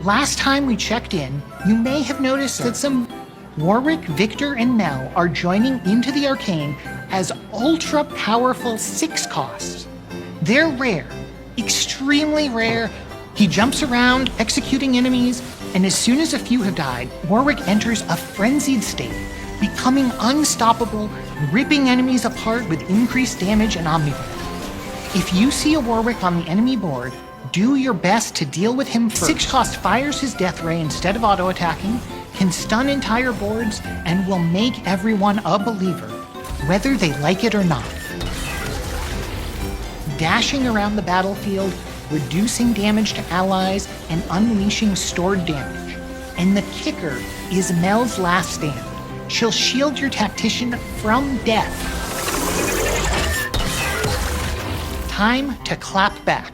Last time we checked in, you may have noticed that some Warwick, Victor, and Mel are joining into the arcane as ultra-powerful 6 costs. They're rare, extremely rare. He jumps around, executing enemies, and as soon as a few have died, Warwick enters a frenzied state, becoming unstoppable, ripping enemies apart with increased damage and omnivore. If you see a Warwick on the enemy board, do your best to deal with him first. 6 cost fires his death ray instead of auto-attacking, can stun entire boards, and will make everyone a believer, whether they like it or not. Dashing around the battlefield, reducing damage to allies, and unleashing stored damage. And the kicker is Mel's last stand. She'll shield your tactician from death. Time to clap back.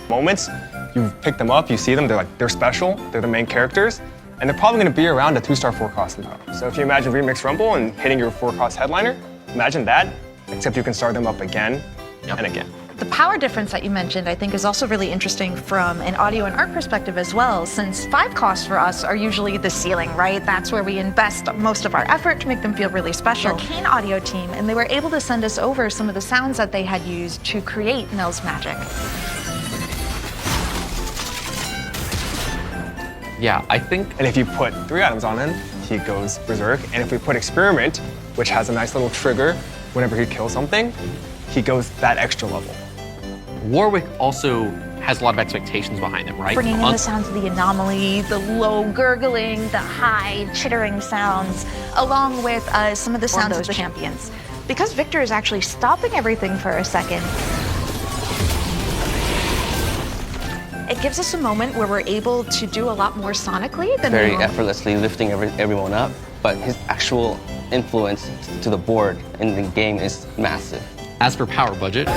Moments, you pick them up, you see them, they're special, they're the main characters, and they're probably gonna be around a 2-star 4-cost in power. So if you imagine Remix Rumble and hitting your 4-cost headliner, imagine that, except you can start them up again and again. The power difference that you mentioned, I think, is also really interesting from an audio and art perspective as well, since 5 costs for us are usually the ceiling, right? That's where we invest most of our effort to make them feel really special. Arcane audio team, and they were able to send us over some of the sounds that they had used to create Mel's magic. Yeah, I think... And if you put 3 items on him, he goes berserk. And if we put Experiment, which has a nice little trigger whenever he kills something, he goes that extra level. Warwick also has a lot of expectations behind him, right? Bringing in the sounds of the anomaly, the low gurgling, the high chittering sounds, along with some of the sounds of the champions. Because Victor is actually stopping everything for a second, it gives us a moment where we're able to do a lot more sonically than very effortlessly lifting everyone up, but his actual influence to the board in the game is massive. As for power budget,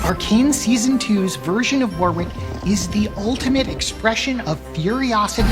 Arcane Season 2's version of Warwick is the ultimate expression of furiosity